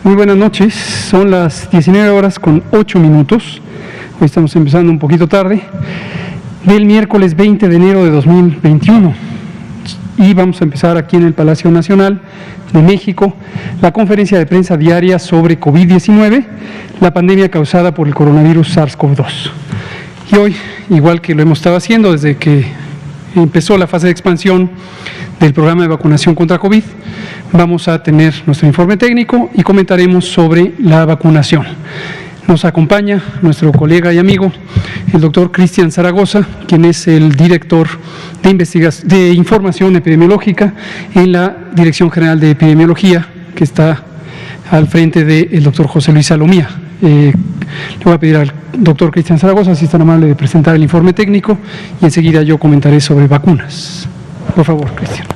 Muy buenas noches, son las 19 horas con 8 minutos, hoy estamos empezando un poquito tarde, del miércoles 20 de enero de 2021 y vamos a empezar aquí en el Palacio Nacional de México la conferencia de prensa diaria sobre COVID-19, la pandemia causada por el coronavirus SARS-CoV-2. Y hoy, igual que lo hemos estado haciendo desde que empezó la fase de expansión del programa de vacunación contra COVID, vamos a tener nuestro informe técnico y comentaremos sobre la vacunación. Nos acompaña nuestro colega y amigo, el doctor Cristian Zaragoza, quien es el director de información epidemiológica en la Dirección General de Epidemiología, que está al frente del doctor José Luis Salomía. Le voy a pedir al doctor Cristian Zaragoza, si es tan amable, de presentar el informe técnico y enseguida yo comentaré sobre vacunas. Por favor, Cristian.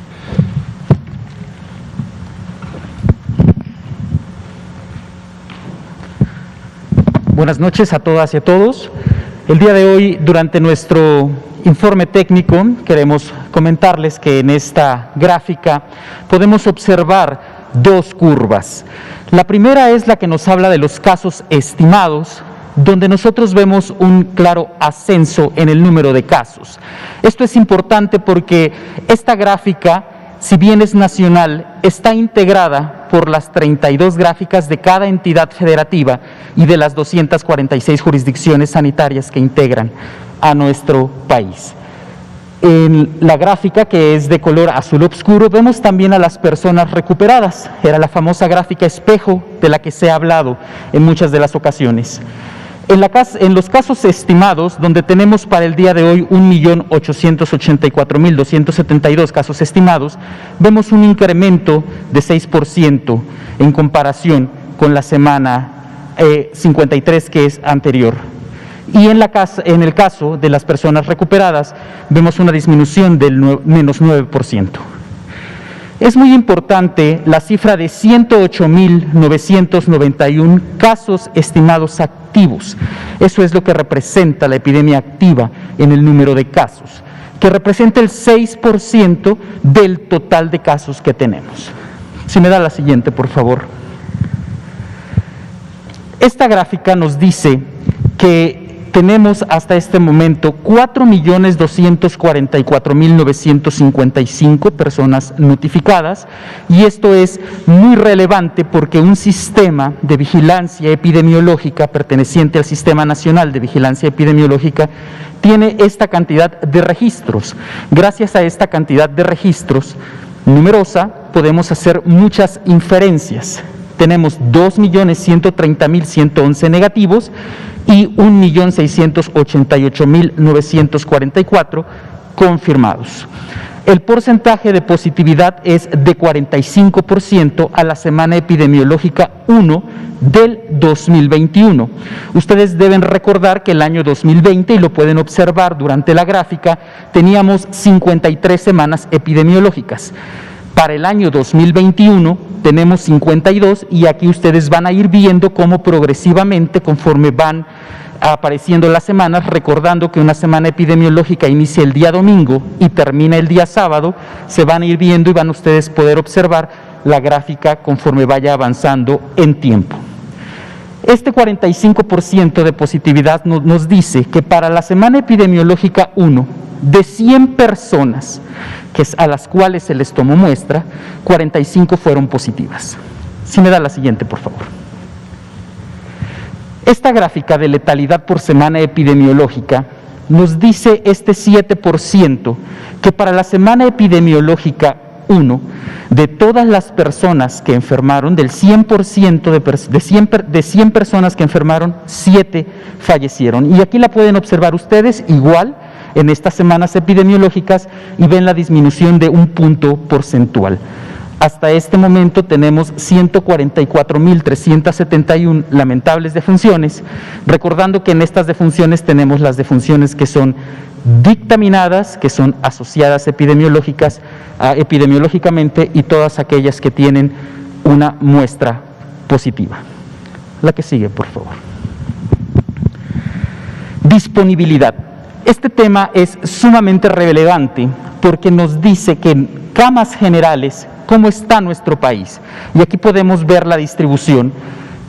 Buenas noches a todas y a todos. El día de hoy, durante nuestro informe técnico, queremos comentarles que en esta gráfica podemos observar dos curvas. La primera es la que nos habla de los casos estimados, donde nosotros vemos un claro ascenso en el número de casos. Esto es importante porque esta gráfica, si bien es nacional, está integrada por las 32 gráficas de cada entidad federativa y de las 246 jurisdicciones sanitarias que integran a nuestro país. En la gráfica, que es de color azul oscuro, vemos también a las personas recuperadas. Era la famosa gráfica espejo de la que se ha hablado en muchas de las ocasiones. En los casos estimados, donde tenemos para el día de hoy 1.884.272 casos estimados, vemos un incremento de 6% en comparación con la semana 53 que es anterior. Y en el caso de las personas recuperadas, vemos una disminución del menos 9%. Es muy importante la cifra de 108.991 casos estimados activos. Eso es lo que representa la epidemia activa en el número de casos, que representa el 6% del total de casos que tenemos. Si me da la siguiente, por favor. Esta gráfica nos dice que tenemos hasta este momento 4.244.955 personas notificadas, y esto es muy relevante porque un sistema de vigilancia epidemiológica perteneciente al Sistema Nacional de Vigilancia Epidemiológica tiene esta cantidad de registros. Gracias a esta cantidad de registros numerosa podemos hacer muchas inferencias. Tenemos 2.130.111 negativos y 1.688.944 confirmados. El porcentaje de positividad es de 45% a la semana epidemiológica 1 del 2021. Ustedes deben recordar que el año 2020, y lo pueden observar durante la gráfica, teníamos 53 semanas epidemiológicas. Para el año 2021 tenemos 52, y aquí ustedes van a ir viendo cómo progresivamente, conforme van apareciendo las semanas, recordando que una semana epidemiológica inicia el día domingo y termina el día sábado, se van a ir viendo y van ustedes poder observar la gráfica conforme vaya avanzando en tiempo. Este 45% de positividad nos dice que para la semana epidemiológica 1, de 100 personas a las cuales se les tomó muestra, 45 fueron positivas. Si me da la siguiente, por favor. Esta gráfica de letalidad por semana epidemiológica nos dice este 7%, que para la semana epidemiológica 1, de todas las personas que enfermaron, del 100% de 100 personas que enfermaron, 7 fallecieron. Y aquí la pueden observar ustedes igual en estas semanas epidemiológicas y ven la disminución de un punto porcentual. Hasta este momento tenemos 144.371 lamentables defunciones, recordando que en estas defunciones tenemos las defunciones que son dictaminadas, que son asociadas epidemiológicamente, y todas aquellas que tienen una muestra positiva. La que sigue, por favor. Disponibilidad. Este tema es sumamente relevante porque nos dice que en camas generales, ¿cómo está nuestro país? Y aquí podemos ver la distribución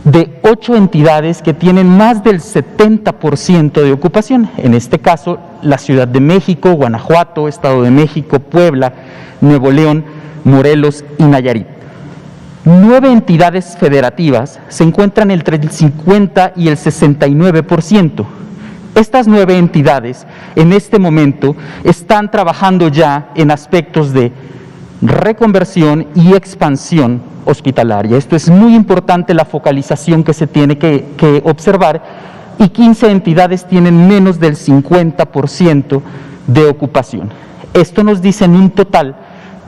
de 8 entidades que tienen más del 70% de ocupación. En este caso, la Ciudad de México, Guanajuato, Estado de México, Puebla, Nuevo León, Morelos y Nayarit. 9 entidades federativas se encuentran entre el 50 y el 69%. Estas 9 entidades en este momento están trabajando ya en aspectos de reconversión y expansión hospitalaria. Esto es muy importante, la focalización que se tiene que observar, y 15 entidades tienen menos del 50% de ocupación. Esto nos dice en un total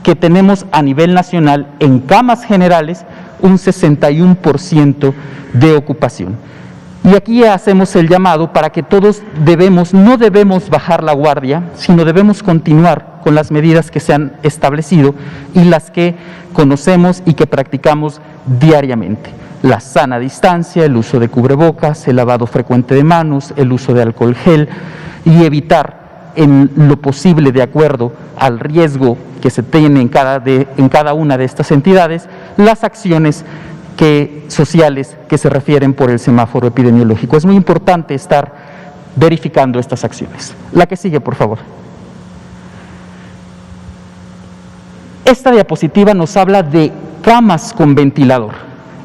que tenemos a nivel nacional en camas generales un 61% de ocupación. Y aquí hacemos el llamado para que todos no debemos bajar la guardia, sino debemos continuar con las medidas que se han establecido y las que conocemos y que practicamos diariamente. La sana distancia, el uso de cubrebocas, el lavado frecuente de manos, el uso de alcohol gel y evitar en lo posible, de acuerdo al riesgo que se tiene en cada una de estas entidades, las acciones sociales que se refieren por el semáforo epidemiológico. Es muy importante estar verificando estas acciones. La que sigue, por favor. Esta diapositiva nos habla de camas con ventilador.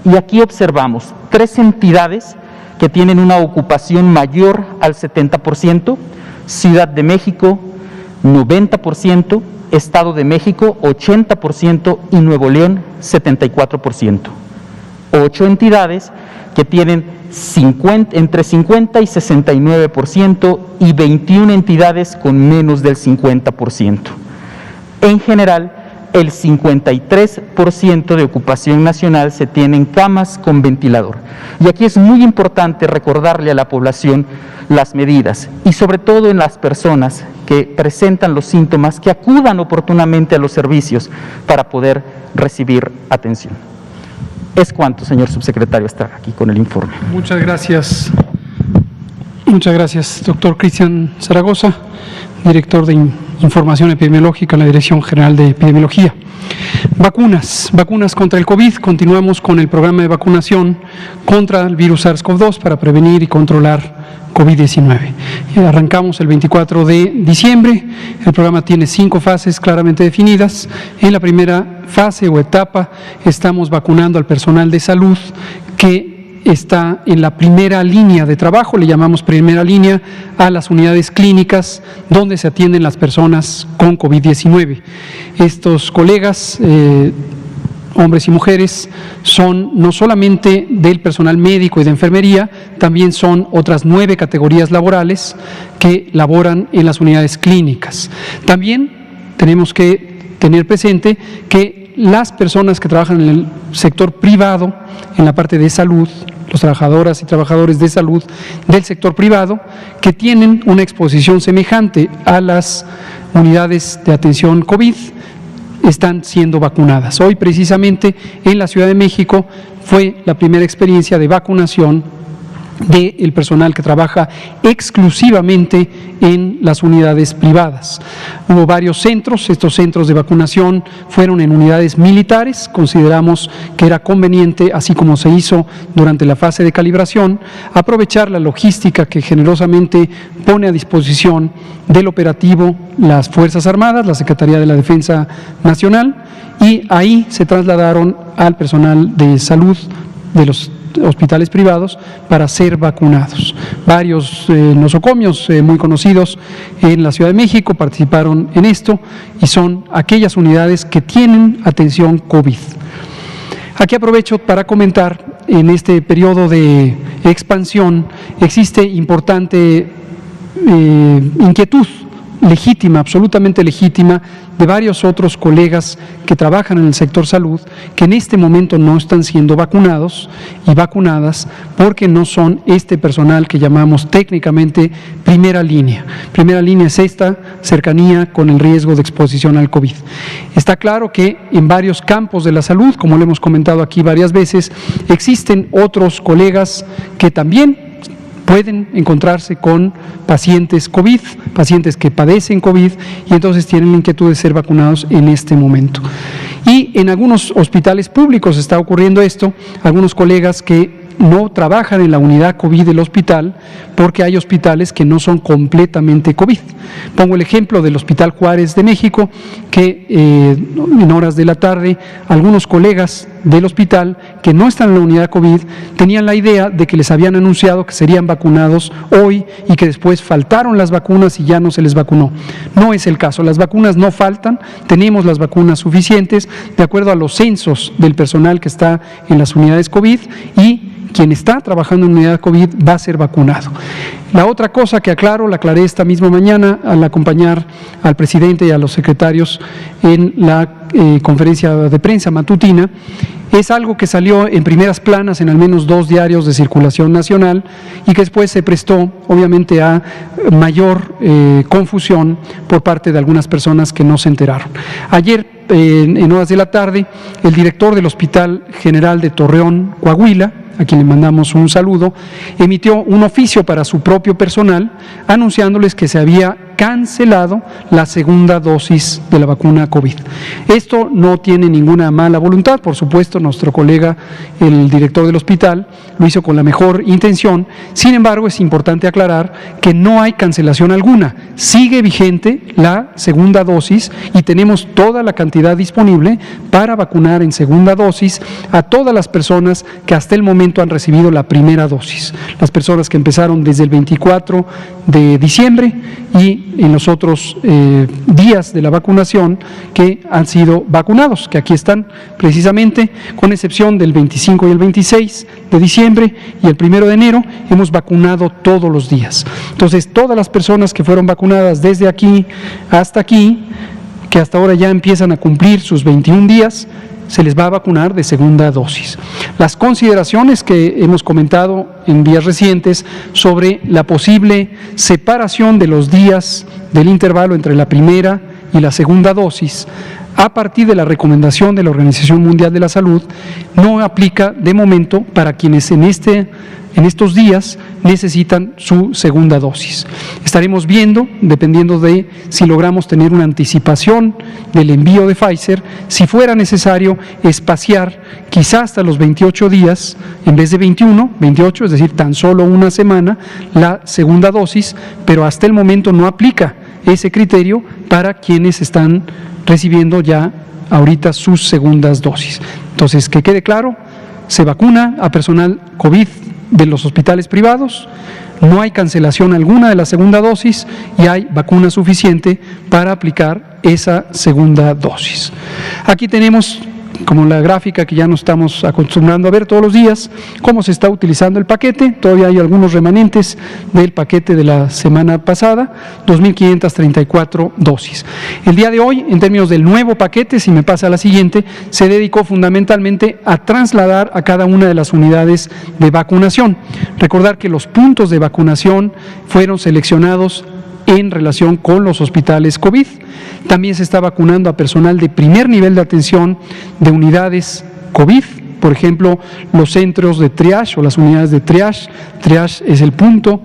Y aquí observamos 3 entidades que tienen una ocupación mayor al 70%, Ciudad de México 90%, Estado de México 80% y Nuevo León 74%. 8 entidades que tienen entre 50 y 69% y 21 entidades con menos del 50%. En general, el 53% de ocupación nacional se tiene en camas con ventilador. Y aquí es muy importante recordarle a la población las medidas y sobre todo en las personas que presentan los síntomas, que acudan oportunamente a los servicios para poder recibir atención. Es cuanto, señor subsecretario, estar aquí con el informe. Muchas gracias. Muchas gracias, doctor Cristian Zaragoza, director de Información Epidemiológica en la Dirección General de Epidemiología. Vacunas contra el COVID. Continuamos con el programa de vacunación contra el virus SARS-CoV-2 para prevenir y controlar COVID-19. Arrancamos el 24 de diciembre. El programa tiene 5 fases claramente definidas. En la primera fase o etapa estamos vacunando al personal de salud que está en la primera línea de trabajo, le llamamos primera línea a las unidades clínicas donde se atienden las personas con COVID-19. Estos colegas, hombres y mujeres, son no solamente del personal médico y de enfermería, también son otras 9 categorías laborales que laboran en las unidades clínicas. También tenemos que tener presente que las personas que trabajan en el sector privado, en la parte de salud, los trabajadoras y trabajadores de salud del sector privado, que tienen una exposición semejante a las unidades de atención COVID, están siendo vacunadas. Hoy, precisamente, en la Ciudad de México fue la primera experiencia de vacunación del personal que trabaja exclusivamente en las unidades privadas. Hubo varios centros, estos centros de vacunación fueron en unidades militares. Consideramos que era conveniente, así como se hizo durante la fase de calibración, aprovechar la logística que generosamente pone a disposición del operativo las Fuerzas Armadas, la Secretaría de la Defensa Nacional, y ahí se trasladaron al personal de salud de los hospitales privados para ser vacunados. Varios nosocomios muy conocidos en la Ciudad de México participaron en esto y son aquellas unidades que tienen atención COVID. Aquí aprovecho para comentar, en este periodo de expansión existe importante inquietud legítima, absolutamente legítima, de varios otros colegas que trabajan en el sector salud, que en este momento no están siendo vacunados y vacunadas porque no son este personal que llamamos técnicamente primera línea. Primera línea es esta cercanía con el riesgo de exposición al COVID. Está claro que en varios campos de la salud, como lo hemos comentado aquí varias veces, existen otros colegas que también pueden encontrarse con pacientes COVID, pacientes que padecen COVID y entonces tienen la inquietud de ser vacunados en este momento. Y en algunos hospitales públicos está ocurriendo esto, algunos colegas que no trabajan en la unidad COVID del hospital porque hay hospitales que no son completamente COVID. Pongo el ejemplo del Hospital Juárez de México, que en horas de la tarde algunos colegas del hospital que no están en la unidad COVID tenían la idea de que les habían anunciado que serían vacunados hoy y que después faltaron las vacunas y ya no se les vacunó. No es el caso, las vacunas no faltan, tenemos las vacunas suficientes de acuerdo a los censos del personal que está en las unidades COVID y quien está trabajando en unidad COVID va a ser vacunado. La otra cosa que aclaro, la aclaré esta misma mañana al acompañar al presidente y a los secretarios en la conferencia de prensa matutina, es algo que salió en primeras planas en al menos 2 diarios de circulación nacional y que después se prestó obviamente a mayor confusión por parte de algunas personas que no se enteraron. Ayer, en horas de la tarde, el director del Hospital General de Torreón, Coahuila, a quien le mandamos un saludo, emitió un oficio para su propio personal anunciándoles que se había cancelado la segunda dosis de la vacuna COVID. Esto no tiene ninguna mala voluntad, por supuesto, nuestro colega, el director del hospital, lo hizo con la mejor intención. Sin embargo, es importante aclarar que no hay cancelación alguna. Sigue vigente la segunda dosis y tenemos toda la cantidad disponible para vacunar en segunda dosis a todas las personas que hasta el momento han recibido la primera dosis. Las personas que empezaron desde el 24 de diciembre y en los otros días de la vacunación que han sido vacunados, que aquí están precisamente, con excepción del 25 y el 26 de diciembre y el 1 de enero, hemos vacunado todos los días. Entonces, todas las personas que fueron vacunadas desde aquí hasta aquí, que hasta ahora ya empiezan a cumplir sus 21 días, se les va a vacunar de segunda dosis. Las consideraciones que hemos comentado en días recientes sobre la posible separación de los días del intervalo entre la primera y la segunda dosis, a partir de la recomendación de la Organización Mundial de la Salud, no aplica de momento para quienes en estos días necesitan su segunda dosis. Estaremos viendo, dependiendo de si logramos tener una anticipación del envío de Pfizer, si fuera necesario espaciar quizá hasta los 28 días, en vez de 21, 28, es decir, tan solo una semana, la segunda dosis, pero hasta el momento no aplica ese criterio para quienes están recibiendo ya ahorita sus segundas dosis. Entonces, que quede claro, se vacuna a personal COVID de los hospitales privados, no hay cancelación alguna de la segunda dosis y hay vacuna suficiente para aplicar esa segunda dosis. Aquí tenemos, como la gráfica que ya nos estamos acostumbrando a ver todos los días, cómo se está utilizando el paquete. Todavía hay algunos remanentes del paquete de la semana pasada, 2.534 dosis. El día de hoy, en términos del nuevo paquete, si me pasa a la siguiente, se dedicó fundamentalmente a trasladar a cada una de las unidades de vacunación. Recordar que los puntos de vacunación fueron seleccionados en relación con los hospitales COVID. También se está vacunando a personal de primer nivel de atención de unidades COVID, por ejemplo, los centros de triage o las unidades de triage. Triage es el punto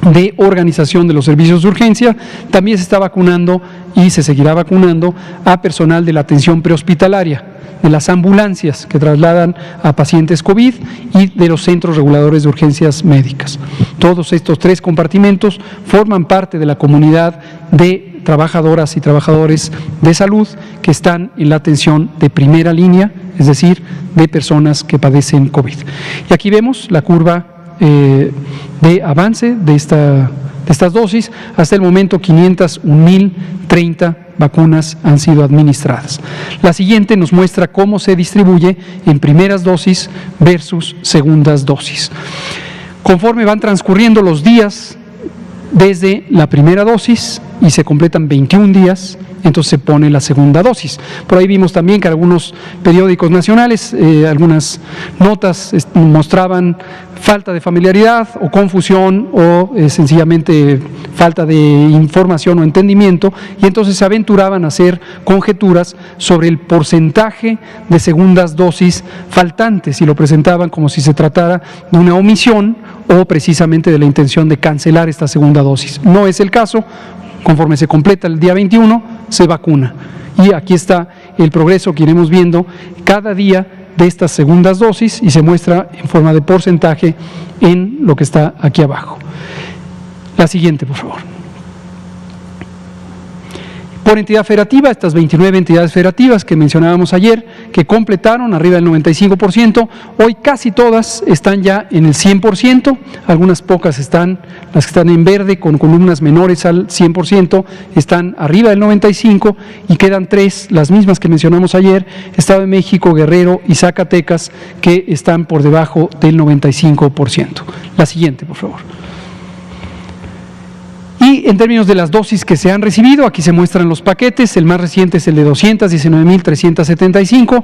de organización de los servicios de urgencia. También se está vacunando y se seguirá vacunando a personal de la atención prehospitalaria, de las ambulancias que trasladan a pacientes COVID y de los centros reguladores de urgencias médicas. Todos estos 3 compartimentos forman parte de la comunidad de trabajadoras y trabajadores de salud que están en la atención de primera línea, es decir, de personas que padecen COVID. Y aquí vemos la curva de avance de estas dosis. Hasta el momento 501.030 vacunas han sido administradas. La siguiente nos muestra cómo se distribuye en primeras dosis versus segundas dosis. Conforme van transcurriendo los días desde la primera dosis y se completan 21 días, entonces se pone la segunda dosis. Por ahí vimos también que algunos periódicos nacionales, algunas notas mostraban falta de familiaridad o confusión o sencillamente falta de información o entendimiento, y entonces se aventuraban a hacer conjeturas sobre el porcentaje de segundas dosis faltantes y lo presentaban como si se tratara de una omisión o precisamente de la intención de cancelar esta segunda dosis. No es el caso. Conforme se completa el día 21, se vacuna. Y aquí está el progreso que iremos viendo cada día de estas segundas dosis y se muestra en forma de porcentaje en lo que está aquí abajo. La siguiente, por favor. Por entidad federativa, estas 29 entidades federativas que mencionábamos ayer, que completaron arriba del 95%, hoy casi todas están ya en el 100%, algunas pocas están, las que están en verde con columnas menores al 100%, están arriba del 95% y quedan 3, las mismas que mencionamos ayer, Estado de México, Guerrero y Zacatecas, que están por debajo del 95%. La siguiente, por favor. Y en términos de las dosis que se han recibido, aquí se muestran los paquetes, el más reciente es el de 219.375,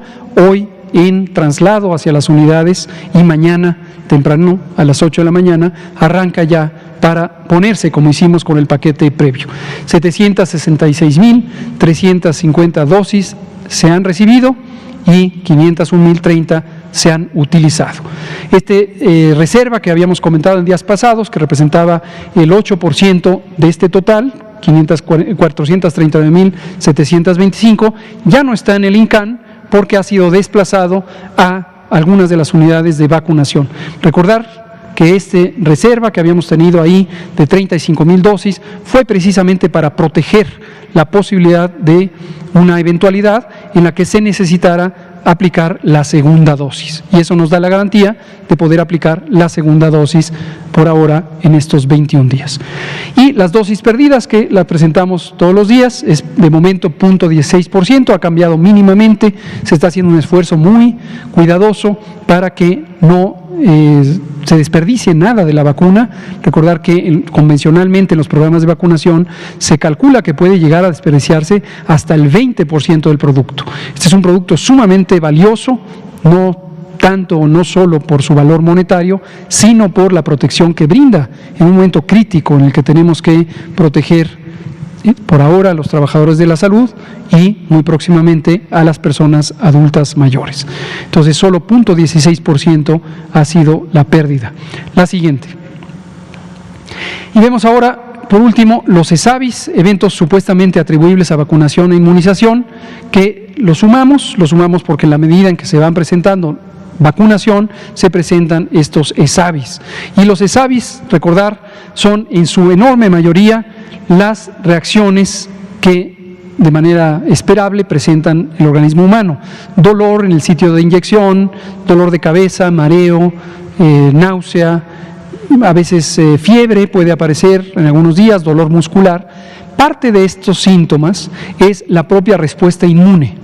hoy en traslado hacia las unidades y mañana temprano a las 8 de la mañana arranca ya para ponerse como hicimos con el paquete previo. 766.350 dosis se han recibido y 501.030 se han utilizado. Reserva que habíamos comentado en días pasados, que representaba el 8% de este total, 439.725, ya no está en el INCAN porque ha sido desplazado a algunas de las unidades de vacunación. Recordar que reserva que habíamos tenido ahí de 35.000 dosis fue precisamente para proteger la posibilidad de una eventualidad en la que se necesitara aplicar la segunda dosis, y eso nos da la garantía de poder aplicar la segunda dosis por ahora en estos 21 días. Y las dosis perdidas, que la presentamos todos los días, es de momento 0.16%, ha cambiado mínimamente, se está haciendo un esfuerzo muy cuidadoso para que no se desperdicie nada de la vacuna. Recordar que convencionalmente en los programas de vacunación se calcula que puede llegar a desperdiciarse hasta el 20% del producto. Este es un producto sumamente valioso, no tanto o no solo por su valor monetario, sino por la protección que brinda en un momento crítico en el que tenemos que proteger por ahora a los trabajadores de la salud y muy próximamente a las personas adultas mayores. Entonces, solo 0.16% ha sido la pérdida. La siguiente. Y vemos ahora, por último, los ESAVIS, eventos supuestamente atribuibles a vacunación e inmunización, que los sumamos porque en la medida en que se van presentando vacunación, se presentan estos ESAVIS. Y los ESAVIS, recordar, son en su enorme mayoría las reacciones que de manera esperable presentan el organismo humano. Dolor en el sitio de inyección, dolor de cabeza, mareo, náusea, a veces fiebre puede aparecer en algunos días, dolor muscular. Parte de estos síntomas es la propia respuesta inmune.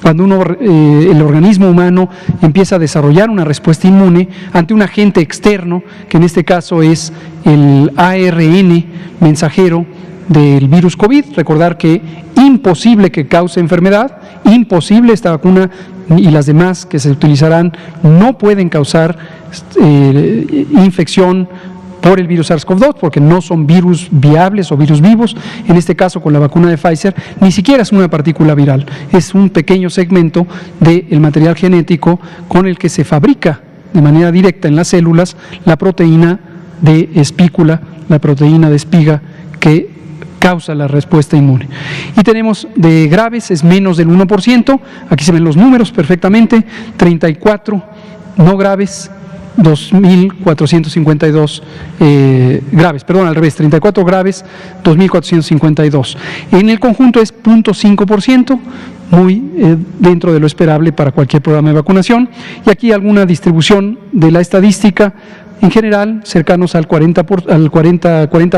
Cuando el organismo humano empieza a desarrollar una respuesta inmune ante un agente externo, que en este caso es el ARN mensajero del virus COVID, recordar que imposible que cause enfermedad, imposible, esta vacuna y las demás que se utilizarán no pueden causar infección por el virus SARS-CoV-2, porque no son virus viables o virus vivos. En este caso, con la vacuna de Pfizer, ni siquiera es una partícula viral, es un pequeño segmento del material genético con el que se fabrica de manera directa en las células la proteína de espícula, la proteína de espiga que causa la respuesta inmune. Y tenemos de graves, es menos del 1%, aquí se ven los números perfectamente, 34 no graves, 2.452 graves, perdón, al revés, 34 graves, 2.452. En el conjunto es 0.5%, muy dentro de lo esperable para cualquier programa de vacunación. Y aquí alguna distribución de la estadística, en general cercanos al 40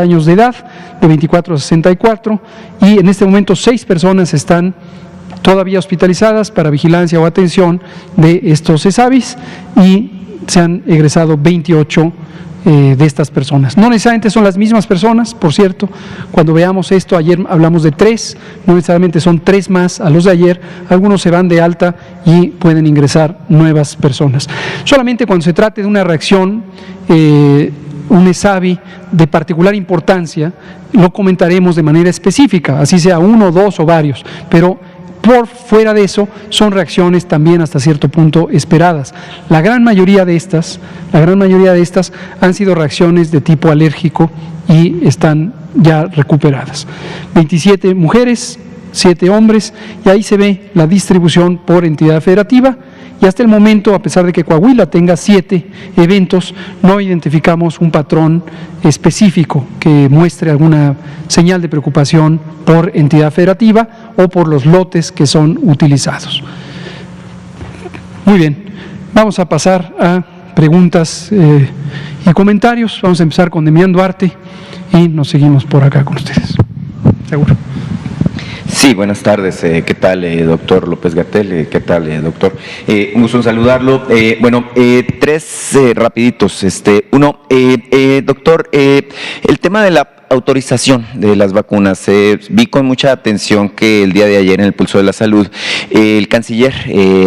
años de edad, de 24 a 64, y en este momento 6 personas están todavía hospitalizadas para vigilancia o atención de estos ESAVIS y se han egresado 28 de estas personas. No necesariamente son las mismas personas, por cierto, cuando veamos esto, ayer hablamos de 3, no necesariamente son 3 más a los de ayer, algunos se van de alta y pueden ingresar nuevas personas. Solamente cuando se trate de una reacción, un ESAVI de particular importancia, lo comentaremos de manera específica, así sea 1, 2 o varios, pero por fuera de eso son reacciones también hasta cierto punto esperadas. La gran mayoría de estas han sido reacciones de tipo alérgico y están ya recuperadas. 27 mujeres, 7 hombres, y ahí se ve la distribución por entidad federativa. Y hasta el momento, a pesar de que Coahuila tenga 7 eventos, no identificamos un patrón específico que muestre alguna señal de preocupación por entidad federativa o por los lotes que son utilizados. Muy bien, vamos a pasar a preguntas y comentarios. Vamos a empezar con Demián Duarte y nos seguimos por acá con ustedes. Seguro. Sí, buenas tardes. ¿Qué tal, doctor López-Gatell? ¿Qué tal, doctor? Un gusto en saludarlo. 3 rapiditos. Uno, doctor, el tema de la autorización de las vacunas. Vi con mucha atención que el día de ayer en el Pulso de la Salud el canciller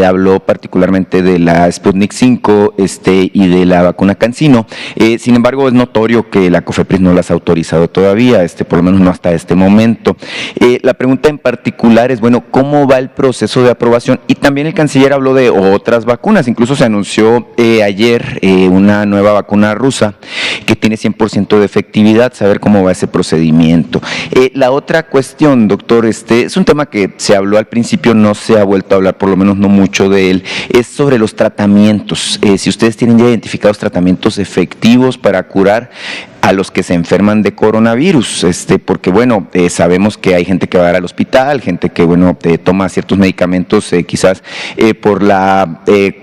habló particularmente de la Sputnik 5 y de la vacuna CanSino. Sin embargo, es notorio que la COFEPRIS no las ha autorizado todavía, por lo menos no hasta este momento. La pregunta en particular es, bueno, ¿cómo va el proceso de aprobación? Y también el canciller habló de otras vacunas, incluso se anunció ayer una nueva vacuna rusa que tiene 100% de efectividad, saber cómo va ese procedimiento. La otra cuestión, doctor, es un tema que se habló al principio, no se ha vuelto a hablar, por lo menos no mucho de él, es sobre los tratamientos. Si ustedes tienen ya identificados tratamientos efectivos para curar a los que se enferman de coronavirus, porque bueno, sabemos que hay gente que va a ir al hospital, gente que bueno, toma ciertos medicamentos quizás por la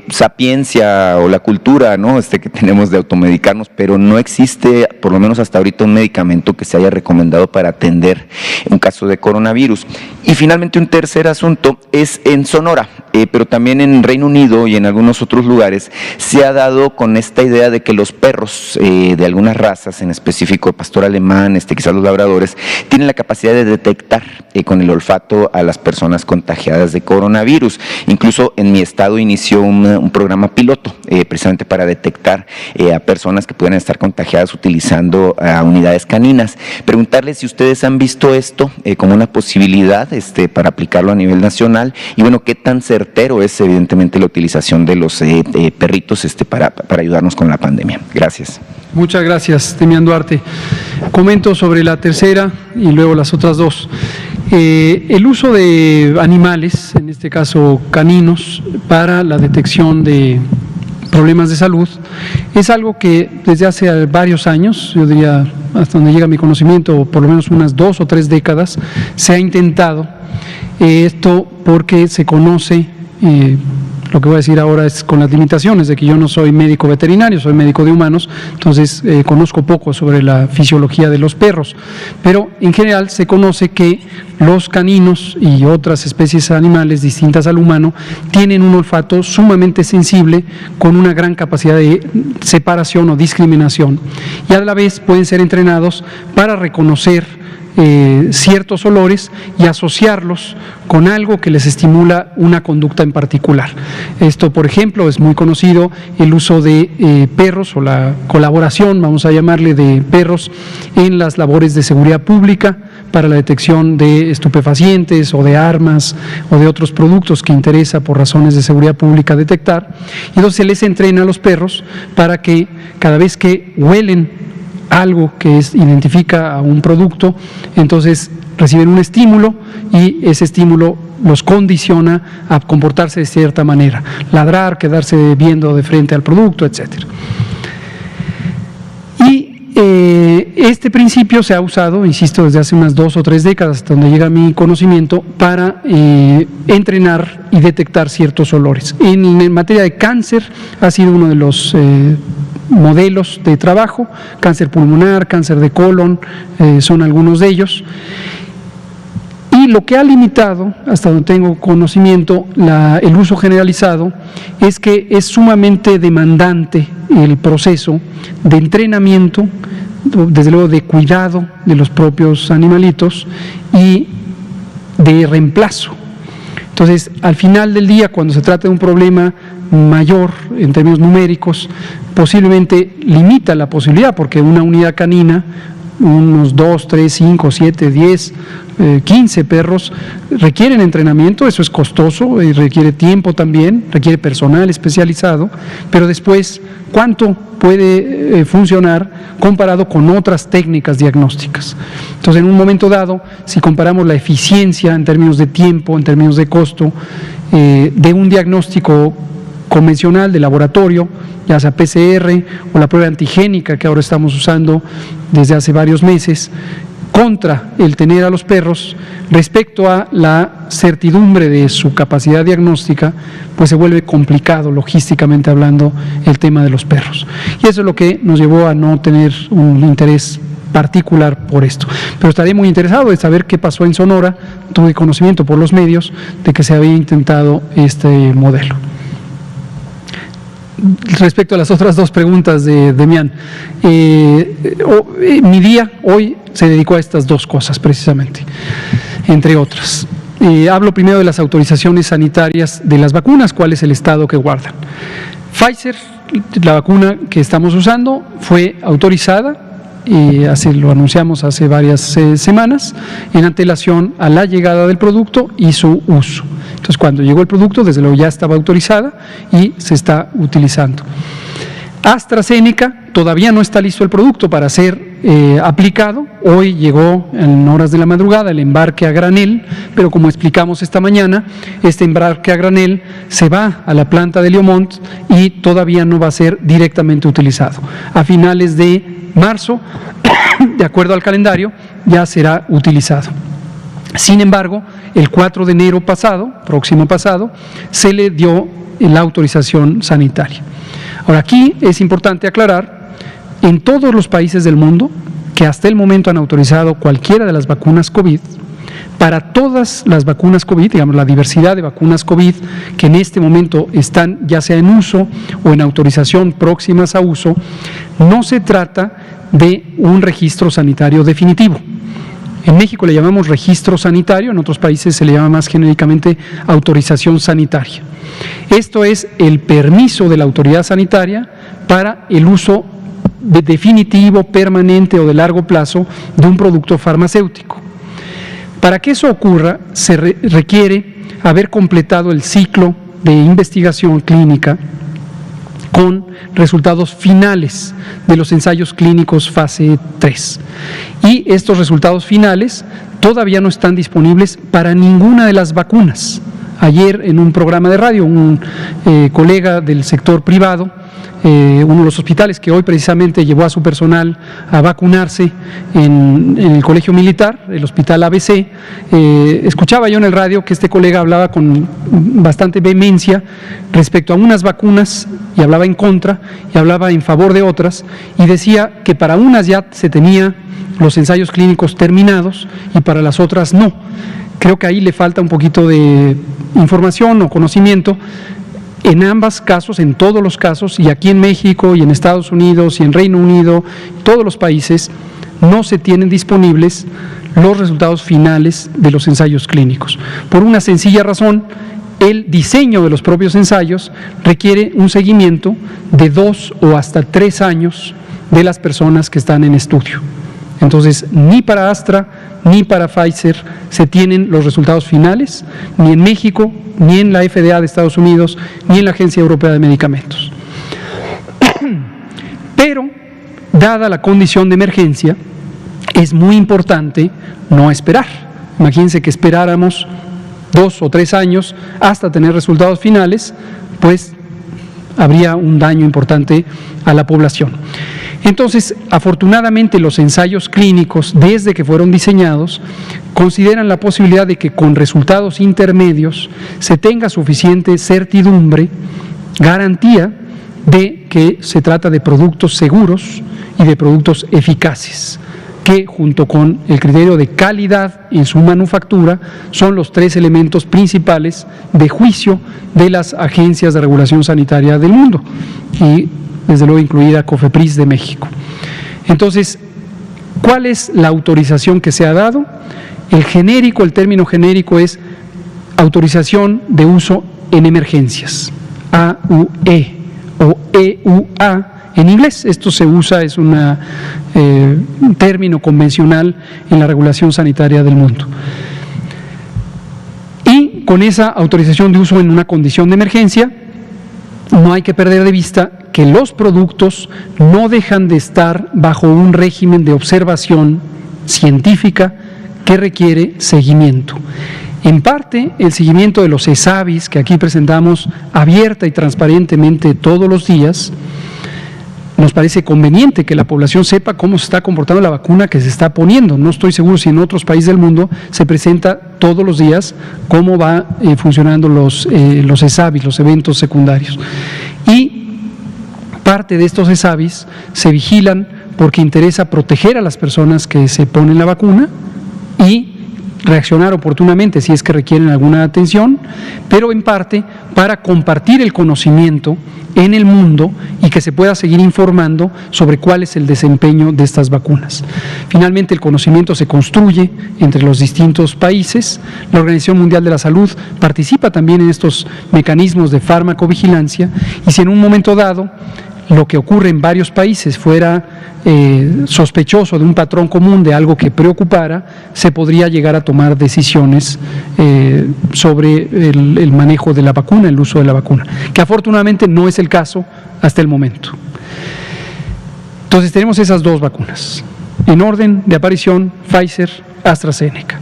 sapiencia o la cultura, ¿no? Que tenemos de automedicarnos, pero no existe, por lo menos hasta ahorita, un medicamento que se haya recomendado para atender un caso de coronavirus. Y finalmente un tercer asunto es en Sonora, pero también en Reino Unido y en algunos otros lugares se ha dado con esta idea de que los perros de algunas razas, en específico el pastor alemán, quizás los labradores, tienen la capacidad de detectar con el olfato a las personas contagiadas de coronavirus. Incluso en mi estado inició un programa piloto precisamente para detectar a personas que pudieran estar contagiadas utilizando unidades caninas. Preguntarles si ustedes han visto esto como una posibilidad para aplicarlo a nivel nacional y bueno, qué tan certero es evidentemente la utilización de los perritos para ayudarnos con la pandemia. Gracias. Muchas gracias, Demián Duarte. Comento sobre la tercera y luego las otras dos. El uso de animales, en este caso caninos, para la detección de problemas de salud, es algo que desde hace varios años, yo diría hasta donde llega mi conocimiento, por lo menos unas 2 o 3 décadas, se ha intentado. Esto porque se conoce, lo que voy a decir ahora es con las limitaciones de que yo no soy médico veterinario, soy médico de humanos, entonces conozco poco sobre la fisiología de los perros, pero en general se conoce que los caninos y otras especies animales distintas al humano tienen un olfato sumamente sensible con una gran capacidad de separación o discriminación y a la vez pueden ser entrenados para reconocer ciertos olores y asociarlos con algo que les estimula una conducta en particular. Esto, por ejemplo, es muy conocido el uso de perros o la colaboración, vamos a llamarle, de perros en las labores de seguridad pública para la detección de estupefacientes o de armas o de otros productos que interesa por razones de seguridad pública detectar. Y entonces se les entrena a los perros para que cada vez que huelen algo que identifica a un producto, entonces reciben un estímulo y ese estímulo los condiciona a comportarse de cierta manera, ladrar, quedarse viendo de frente al producto, etc. Y este principio se ha usado, insisto, desde hace unas 2 o 3 décadas, hasta donde llega mi conocimiento, para entrenar y detectar ciertos olores. En materia de cáncer ha sido uno de los modelos de trabajo, cáncer pulmonar, cáncer de colon, son algunos de ellos. Y Y lo que ha limitado, hasta donde tengo conocimiento, el uso generalizado, es que es sumamente demandante el proceso de entrenamiento, desde luego de cuidado de los propios animalitos y de reemplazo. Entonces, al final del día, cuando se trata de un problema mayor en términos numéricos, posiblemente limita la posibilidad, porque una unidad canina, unos 2, 3, 5, 7, 10, 15 perros requieren entrenamiento, eso es costoso y requiere tiempo también, requiere personal especializado, pero después, ¿cuánto puede funcionar comparado con otras técnicas diagnósticas? Entonces, en un momento dado, si comparamos la eficiencia en términos de tiempo, en términos de costo, de un diagnóstico convencional de laboratorio, ya sea PCR o la prueba antigénica que ahora estamos usando desde hace varios meses, contra el tener a los perros respecto a la certidumbre de su capacidad diagnóstica, pues se vuelve complicado logísticamente hablando el tema de los perros. Y eso es lo que nos llevó a no tener un interés particular por esto. Pero estaré muy interesado de saber qué pasó en Sonora. Tuve conocimiento por los medios de que se había intentado este modelo. Respecto a las otras dos preguntas de Demián, mi día hoy se dedicó a estas dos cosas precisamente, entre otras. Hablo primero de las autorizaciones sanitarias de las vacunas, cuál es el estado que guardan. Pfizer, la vacuna que estamos usando, fue autorizada, lo anunciamos hace varias semanas, en antelación a la llegada del producto y su uso. Entonces, cuando llegó el producto, desde luego ya estaba autorizada y se está utilizando. AstraZeneca, todavía no está listo el producto para ser aplicado. Hoy llegó en horas de la madrugada el embarque a granel, pero como explicamos esta mañana, este embarque a granel se va a la planta de Leomont y todavía no va a ser directamente utilizado. A finales de marzo, de acuerdo al calendario, ya será utilizado. Sin embargo, el 4 de enero próximo pasado, se le dio la autorización sanitaria. Ahora, aquí es importante aclarar, en todos los países del mundo que hasta el momento han autorizado cualquiera de las vacunas COVID, para todas las vacunas COVID, digamos la diversidad de vacunas COVID que en este momento están ya sea en uso o en autorización próximas a uso, no se trata de un registro sanitario definitivo. En México le llamamos registro sanitario, en otros países se le llama más genéricamente autorización sanitaria. Esto es el permiso de la autoridad sanitaria para el uso definitivo, permanente o de largo plazo de un producto farmacéutico. Para que eso ocurra, se requiere haber completado el ciclo de investigación clínica con resultados finales de los ensayos clínicos fase 3. Y estos resultados finales todavía no están disponibles para ninguna de las vacunas. Ayer en un programa de radio, un colega del sector privado, uno de los hospitales que hoy precisamente llevó a su personal a vacunarse en el colegio militar, el hospital ABC, escuchaba yo en el radio que este colega hablaba con bastante vehemencia respecto a unas vacunas y hablaba en contra y hablaba en favor de otras y decía que para unas ya se tenía los ensayos clínicos terminados y para las otras no. Creo que ahí le falta un poquito de información o conocimiento. En ambos casos, en todos los casos, y aquí en México, y en Estados Unidos, y en Reino Unido, todos los países, no se tienen disponibles los resultados finales de los ensayos clínicos. Por una sencilla razón, el diseño de los propios ensayos requiere un seguimiento de 2 o hasta 3 años de las personas que están en estudio. Entonces, ni para Astra ni para Pfizer se tienen los resultados finales, ni en México, ni en la FDA de Estados Unidos, ni en la Agencia Europea de Medicamentos. Pero, dada la condición de emergencia, es muy importante no esperar. Imagínense que esperáramos 2 o 3 años hasta tener resultados finales, pues habría un daño importante a la población. Entonces, afortunadamente los ensayos clínicos, desde que fueron diseñados, consideran la posibilidad de que con resultados intermedios se tenga suficiente certidumbre, garantía de que se trata de productos seguros y de productos eficaces. que junto con el criterio de calidad en su manufactura son los 3 elementos principales de juicio de las agencias de regulación sanitaria del mundo y desde luego incluida COFEPRIS de México. Entonces, ¿cuál es la autorización que se ha dado? El término genérico es autorización de uso en emergencias, AUE o EUA en inglés. Esto se usa, es un término convencional en la regulación sanitaria del mundo. Y con esa autorización de uso en una condición de emergencia, no hay que perder de vista que los productos no dejan de estar bajo un régimen de observación científica que requiere seguimiento. En parte, el seguimiento de los ESAVIS, que aquí presentamos abierta y transparentemente todos los días, nos parece conveniente que la población sepa cómo se está comportando la vacuna que se está poniendo. No estoy seguro si en otros países del mundo se presenta todos los días cómo va funcionando los ESAVIS, los eventos secundarios. Y parte de estos ESAVIS se vigilan porque interesa proteger a las personas que se ponen la vacuna y reaccionar oportunamente si es que requieren alguna atención, pero en parte para compartir el conocimiento en el mundo y que se pueda seguir informando sobre cuál es el desempeño de estas vacunas. Finalmente, el conocimiento se construye entre los distintos países. La Organización Mundial de la Salud participa también en estos mecanismos de farmacovigilancia y si en un momento dado lo que ocurre en varios países fuera sospechoso de un patrón común de algo que preocupara, se podría llegar a tomar decisiones sobre el manejo de la vacuna, el uso de la vacuna, que afortunadamente no es el caso hasta el momento. Entonces tenemos esas 2 vacunas, en orden de aparición, Pfizer, AstraZeneca.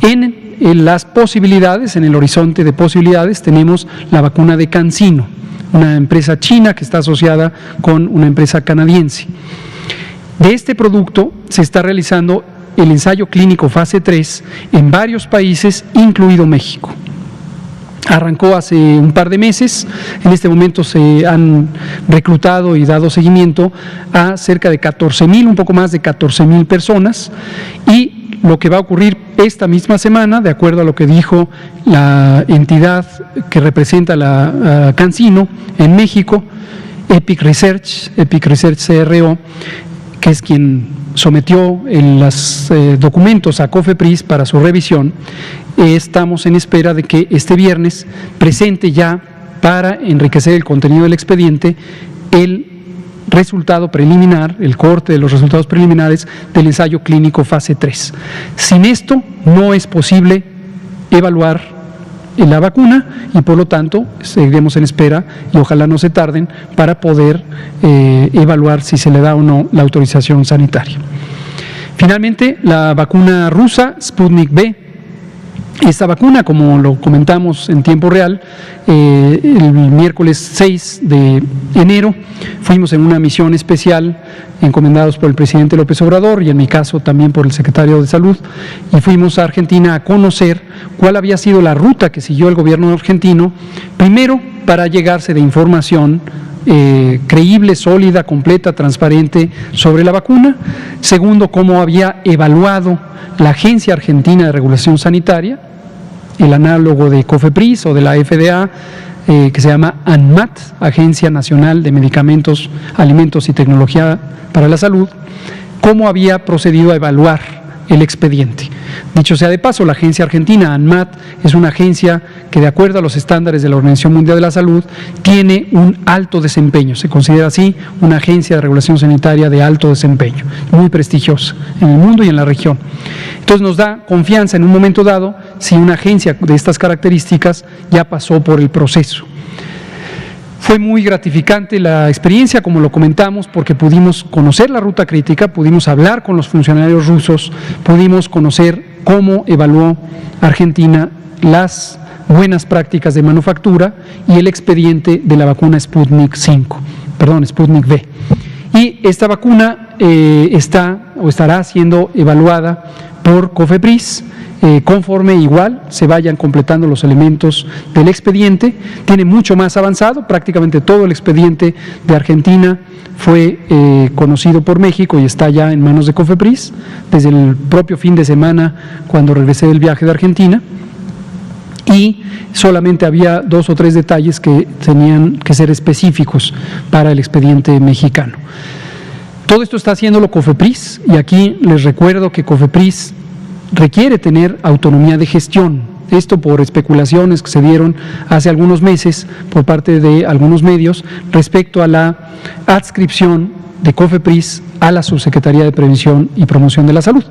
En las posibilidades, en el horizonte de posibilidades, tenemos la vacuna de CanSino, una empresa china que está asociada con una empresa canadiense. De este producto se está realizando el ensayo clínico fase 3 en varios países, incluido México. Arrancó hace un par de meses, en este momento se han reclutado y dado seguimiento a cerca de 14,000, un poco más de 14,000 personas, y lo que va a ocurrir esta misma semana, de acuerdo a lo que dijo la entidad que representa la CanSino en México, Epic Research CRO, que es quien sometió los documentos a COFEPRIS para su revisión, estamos en espera de que este viernes presente ya, para enriquecer el contenido del expediente, el resultado preliminar, el corte de los resultados preliminares del ensayo clínico fase 3. Sin esto no es posible evaluar la vacuna y por lo tanto seguiremos en espera y ojalá no se tarden para poder evaluar si se le da o no la autorización sanitaria. Finalmente, la vacuna rusa Sputnik V. Esta vacuna, como lo comentamos en tiempo real, el miércoles 6 de enero fuimos en una misión especial encomendados por el presidente López Obrador y en mi caso también por el secretario de Salud, y fuimos a Argentina a conocer cuál había sido la ruta que siguió el gobierno argentino, primero para llegarse de información creíble, sólida, completa, transparente sobre la vacuna. Segundo, cómo había evaluado la Agencia Argentina de Regulación Sanitaria, el análogo de COFEPRIS o de la FDA, que se llama ANMAT, Agencia Nacional de Medicamentos, Alimentos y Tecnología para la Salud, cómo había procedido a evaluar el expediente. Dicho sea de paso, la agencia argentina ANMAT es una agencia que, de acuerdo a los estándares de la Organización Mundial de la Salud, tiene un alto desempeño. Se considera así una agencia de regulación sanitaria de alto desempeño, muy prestigiosa en el mundo y en la región. Entonces nos da confianza en un momento dado si una agencia de estas características ya pasó por el proceso. Fue muy gratificante la experiencia, como lo comentamos, porque pudimos conocer la ruta crítica, pudimos hablar con los funcionarios rusos, pudimos conocer cómo evaluó Argentina las buenas prácticas de manufactura y el expediente de la vacuna Sputnik V. Y esta vacuna estará siendo evaluada por COFEPRIS conforme igual se vayan completando los elementos del expediente. Tiene mucho más avanzado, prácticamente todo el expediente de Argentina fue conocido por México y está ya en manos de COFEPRIS desde el propio fin de semana cuando regresé del viaje de Argentina, y solamente había 2 o 3 detalles que tenían que ser específicos para el expediente mexicano. Todo esto está haciéndolo COFEPRIS, y aquí les recuerdo que COFEPRIS requiere tener autonomía de gestión. Esto por especulaciones que se dieron hace algunos meses por parte de algunos medios respecto a la adscripción de COFEPRIS a la Subsecretaría de Prevención y Promoción de la Salud.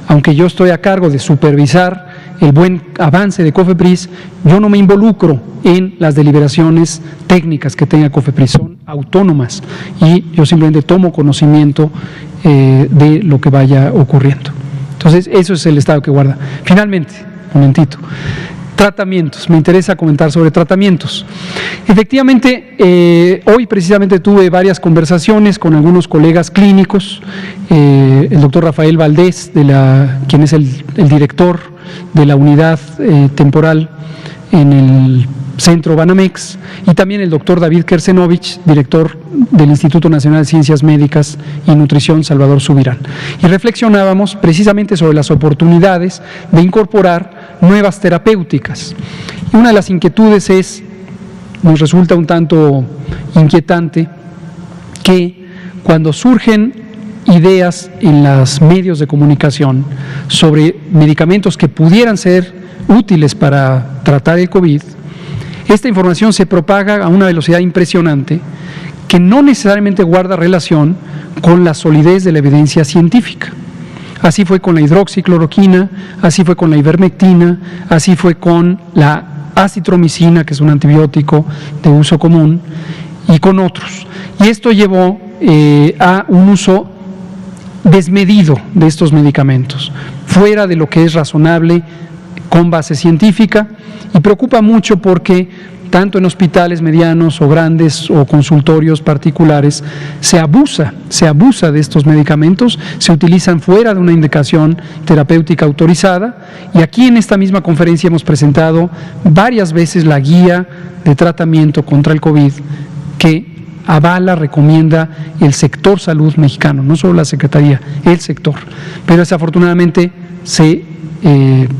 Aunque yo estoy a cargo de supervisar el buen avance de COFEPRIS, yo no me involucro en las deliberaciones técnicas que tenga COFEPRIS, son autónomas y yo simplemente tomo conocimiento de lo que vaya ocurriendo. Entonces, eso es el estado que guarda. Finalmente, un momentito, tratamientos, me interesa comentar sobre tratamientos. Efectivamente, hoy precisamente tuve varias conversaciones con algunos colegas clínicos, el doctor Rafael Valdés, quien es el director de la unidad temporal en el Centro Banamex, y también el doctor David Kersenovich, director del Instituto Nacional de Ciencias Médicas y Nutrición Salvador Subirán. Y reflexionábamos precisamente sobre las oportunidades de incorporar nuevas terapéuticas. Y una de las inquietudes nos resulta un tanto inquietante que cuando surgen ideas en los medios de comunicación sobre medicamentos que pudieran ser útiles para tratar el COVID, esta información se propaga a una velocidad impresionante que no necesariamente guarda relación con la solidez de la evidencia científica. Así fue con la hidroxicloroquina, así fue con la ivermectina, así fue con la acitromicina, que es un antibiótico de uso común, y con otros. Y esto llevó a un uso desmedido de estos medicamentos, fuera de lo que es razonable con base científica, y preocupa mucho porque tanto en hospitales medianos o grandes o consultorios particulares se abusa de estos medicamentos, se utilizan fuera de una indicación terapéutica autorizada, y aquí en esta misma conferencia hemos presentado varias veces la guía de tratamiento contra el COVID que avala, recomienda el sector salud mexicano, no solo la Secretaría, el sector, pero desafortunadamente se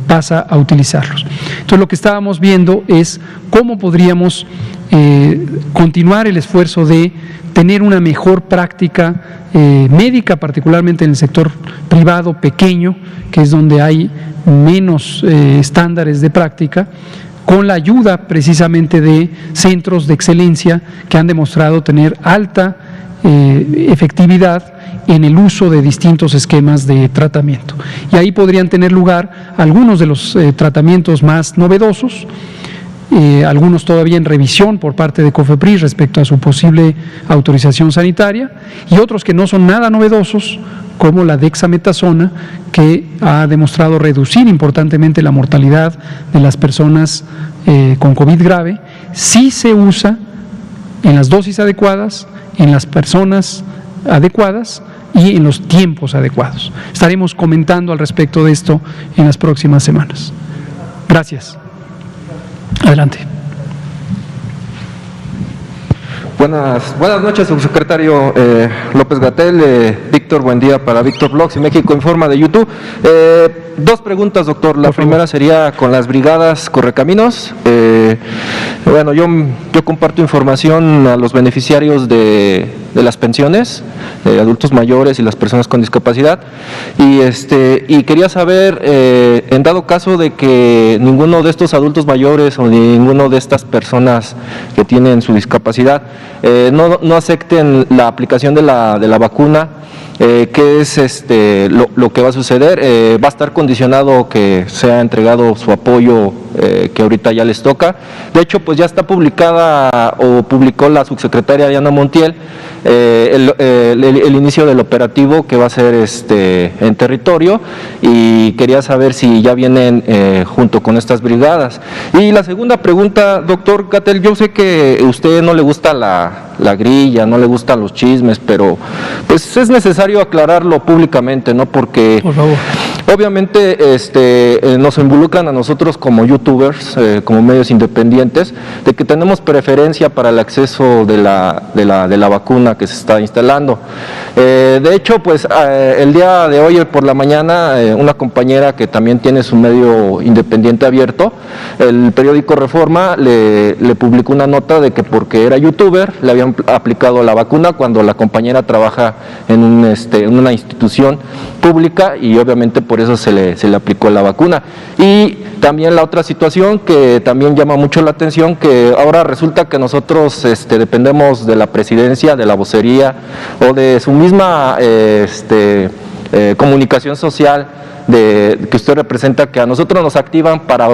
pasa a utilizarlos. Entonces lo que estábamos viendo es cómo podríamos continuar el esfuerzo de tener una mejor práctica médica, particularmente en el sector privado pequeño, que es donde hay menos estándares de práctica, con la ayuda precisamente de centros de excelencia que han demostrado tener alta efectividad en el uso de distintos esquemas de tratamiento. Y ahí podrían tener lugar algunos de los tratamientos más novedosos, algunos todavía en revisión por parte de COFEPRIS respecto a su posible autorización sanitaria, y otros que no son nada novedosos, como la dexametasona, que ha demostrado reducir importantemente la mortalidad de las personas con COVID grave, si se usa en las dosis adecuadas, en las personas adecuadas y en los tiempos adecuados. Estaremos comentando al respecto de esto en las próximas semanas. Gracias. Adelante. Buenas noches, subsecretario López-Gatell. Víctor, buen día para Víctor Blogs y México Informa de YouTube. 2 preguntas, doctor. La primera sería con las brigadas Correcaminos. Bueno, yo comparto información a los beneficiarios de las pensiones, adultos mayores y las personas con discapacidad, y quería saber, en dado caso de que ninguno de estos adultos mayores o ninguno de estas personas que tienen su discapacidad no acepten la aplicación de la vacuna, ¿qué es lo que va a suceder? ¿Va a estar condicionado que sea entregado su apoyo que ahorita ya les toca? De hecho, pues ya está publicada o publicó la subsecretaria Diana Montiel el inicio del operativo que va a ser en territorio, y quería saber si ya vienen junto con estas brigadas. Y la segunda pregunta, doctor Gatell, yo sé que a usted no le gusta la grilla, no le gustan los chismes, pero pues es necesario aclararlo públicamente, ¿no? Porque, por favor, Obviamente nos involucran a nosotros como youtubers, como medios independientes, de que tenemos preferencia para el acceso de la vacuna que se está instalando. De hecho, pues el día de hoy por la mañana, una compañera que también tiene su medio independiente abierto, el periódico Reforma le publicó una nota de que porque era youtuber le habían aplicado la vacuna cuando la compañera trabaja en una institución pública y obviamente por eso se le aplicó la vacuna. Y también la otra situación que también llama mucho la atención, que ahora resulta que nosotros dependemos de la presidencia, de la vocería o de su misma comunicación social que usted representa, que a nosotros nos activan para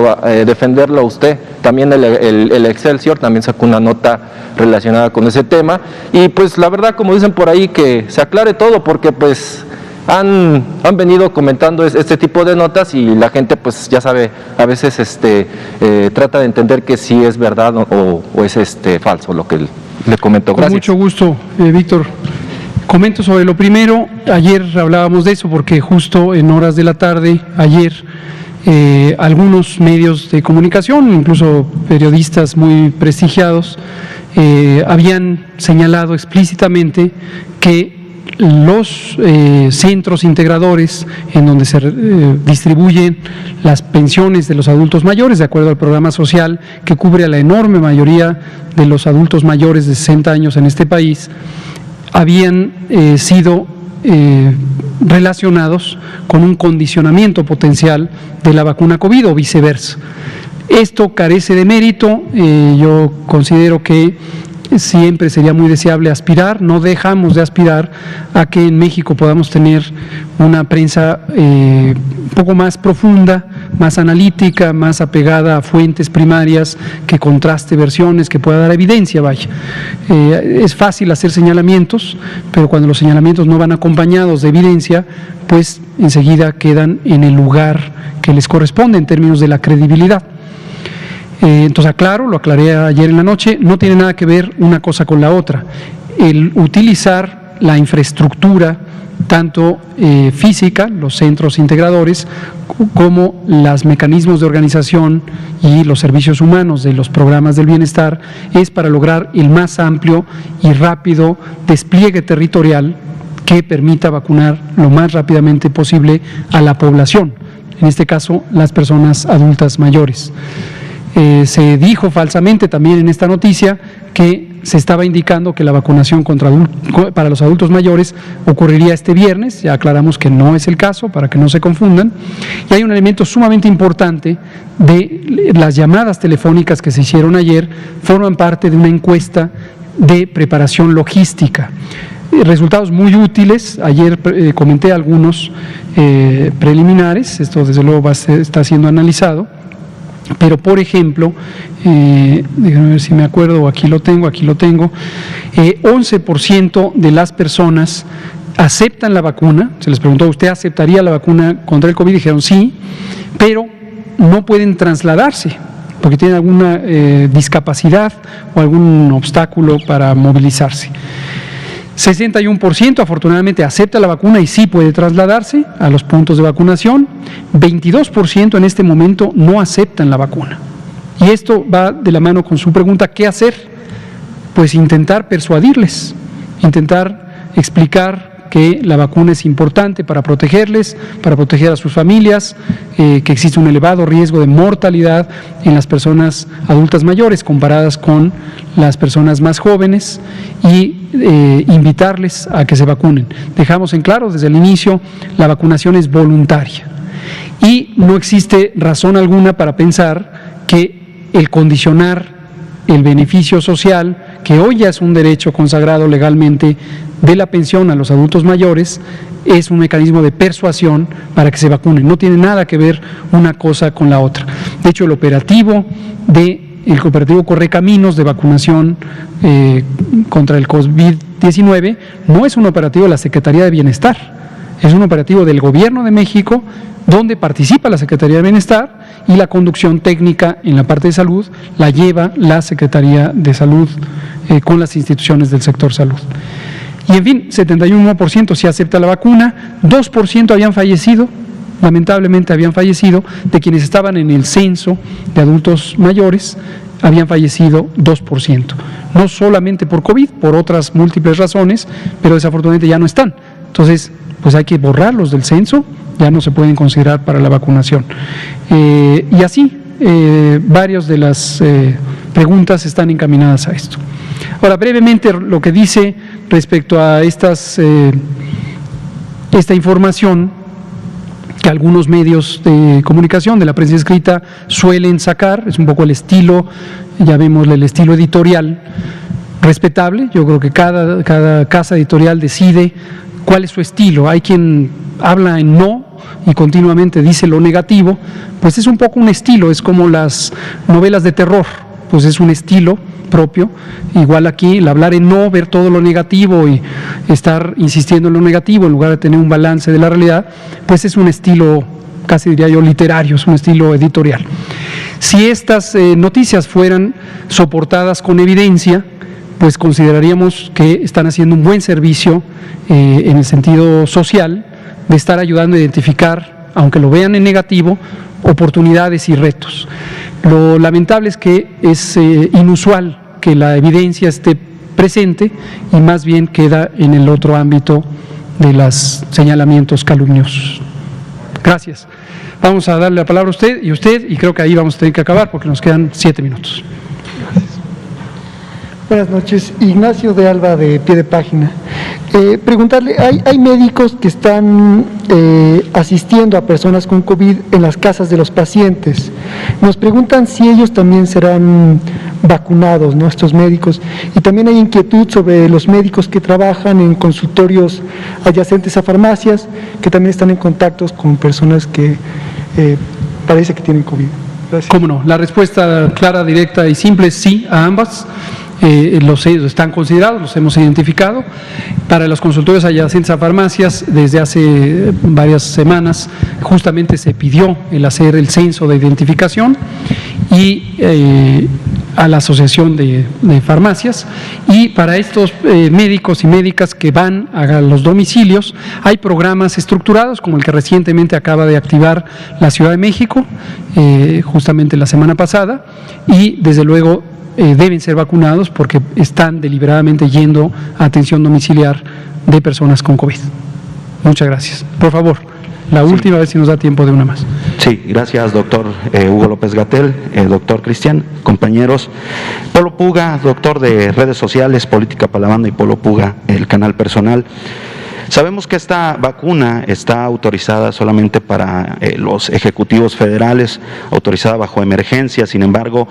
defenderlo a usted. También el Excelsior también sacó una nota relacionada con ese tema y pues la verdad, como dicen por ahí, que se aclare todo, porque pues han venido comentando este tipo de notas y la gente pues ya sabe, a veces trata de entender que sí es verdad o es falso lo que le comento. Gracias. Con mucho gusto, Víctor. Comento sobre lo primero. Ayer hablábamos de eso porque justo en horas de la tarde, ayer, algunos medios de comunicación, incluso periodistas muy prestigiados, habían señalado explícitamente que los centros integradores en donde se distribuyen las pensiones de los adultos mayores, de acuerdo al programa social que cubre a la enorme mayoría de los adultos mayores de 60 años en este país, habían sido relacionados con un condicionamiento potencial de la vacuna COVID o viceversa. Esto carece de mérito. Yo considero que siempre sería muy deseable aspirar, no dejamos de aspirar a que en México podamos tener una prensa un poco más profunda, más analítica, más apegada a fuentes primarias, que contraste versiones, que pueda dar evidencia, vaya. Es fácil hacer señalamientos, pero cuando los señalamientos no van acompañados de evidencia, pues enseguida quedan en el lugar que les corresponde en términos de la credibilidad. Entonces lo aclaré ayer en la noche, no tiene nada que ver una cosa con la otra. El utilizar la infraestructura, tanto física, los centros integradores, como los mecanismos de organización y los servicios humanos de los programas del bienestar, es para lograr el más amplio y rápido despliegue territorial que permita vacunar lo más rápidamente posible a la población, en este caso las personas adultas mayores. Se dijo falsamente también en esta noticia que se estaba indicando que la vacunación para los adultos mayores ocurriría este viernes. Ya aclaramos que no es el caso, para que no se confundan. Y hay un elemento sumamente importante: de las llamadas telefónicas que se hicieron ayer, forman parte de una encuesta de preparación logística. Resultados muy útiles. Ayer comenté algunos preliminares, esto desde luego está siendo analizado. Pero, por ejemplo, déjenme ver si me acuerdo, aquí lo tengo, 11% de las personas aceptan la vacuna. Se les preguntó, ¿usted aceptaría la vacuna contra el COVID? Dijeron sí, pero no pueden trasladarse porque tienen alguna discapacidad o algún obstáculo para movilizarse. 61% afortunadamente acepta la vacuna y sí puede trasladarse a los puntos de vacunación. 22% en este momento no aceptan la vacuna. Y esto va de la mano con su pregunta, ¿qué hacer? Pues intentar persuadirles, intentar explicar que la vacuna es importante para protegerles, para proteger a sus familias, que existe un elevado riesgo de mortalidad en las personas adultas mayores comparadas con las personas más jóvenes, y invitarles a que se vacunen. Dejamos en claro desde el inicio, la vacunación es voluntaria y no existe razón alguna para pensar que el condicionar el beneficio social, que hoy ya es un derecho consagrado legalmente, de la pensión a los adultos mayores, es un mecanismo de persuasión para que se vacunen. No tiene nada que ver una cosa con la otra. De hecho, el cooperativo Correcaminos de vacunación contra el COVID-19 no es un operativo de la Secretaría de Bienestar, es un operativo del Gobierno de México, donde participa la Secretaría de Bienestar, y la conducción técnica en la parte de salud la lleva la Secretaría de Salud con las instituciones del sector salud. Y en fin, 71% sí acepta la vacuna, 2% habían fallecido lamentablemente habían fallecido, de quienes estaban en el censo de adultos mayores, habían fallecido 2%. No solamente por COVID, por otras múltiples razones, pero desafortunadamente ya no están. Entonces, pues hay que borrarlos del censo, ya no se pueden considerar para la vacunación. Y así, varias de las preguntas están encaminadas a esto. Ahora, brevemente, lo que dice respecto a esta información que algunos medios de comunicación, de la prensa escrita, suelen sacar, es un poco el estilo, ya vemos el estilo editorial respetable. Yo creo que cada casa editorial decide cuál es su estilo. Hay quien habla en no y continuamente dice lo negativo, pues es un poco un estilo, es como las novelas de terror, pues es un estilo propio. Igual aquí, el hablar en no, ver todo lo negativo y estar insistiendo en lo negativo en lugar de tener un balance de la realidad, pues es un estilo, casi diría yo, literario, es un estilo editorial. Si estas noticias fueran soportadas con evidencia, pues consideraríamos que están haciendo un buen servicio en el sentido social, de estar ayudando a identificar, aunque lo vean en negativo, oportunidades y retos. Lo lamentable es que es inusual que la evidencia esté presente y más bien queda en el otro ámbito de los señalamientos calumniosos. Gracias. Vamos a darle la palabra a usted, y creo que ahí vamos a tener que acabar porque nos quedan 7 minutos. Buenas noches, Ignacio de Alba, de Pie de Página. Preguntarle, hay médicos que están asistiendo a personas con COVID en las casas de los pacientes. Nos preguntan si ellos también serán vacunados, ¿no?, estos médicos. Y también hay inquietud sobre los médicos que trabajan en consultorios adyacentes a farmacias, que también están en contacto con personas que parece que tienen COVID. Gracias. ¿Cómo no? La respuesta clara, directa y simple es sí a ambas. Los están considerados, los hemos identificado. Para los consultorios adyacentes a farmacias, desde hace varias semanas, justamente se pidió el hacer el censo de identificación y a la Asociación de Farmacias. Y para estos médicos y médicas que van a los domicilios, hay programas estructurados, como el que recientemente acaba de activar la Ciudad de México, justamente la semana pasada, y desde luego deben ser vacunados porque están deliberadamente yendo a atención domiciliar de personas con COVID. Muchas gracias. Por favor, la última, vez si nos da tiempo de una más. Sí, gracias, doctor Hugo López-Gatell, doctor Cristian, compañeros. Polo Puga, doctor de redes sociales, Política para la Banda, y Polo Puga, el canal personal. Sabemos que esta vacuna está autorizada solamente para los ejecutivos federales, autorizada bajo emergencia. Sin embargo,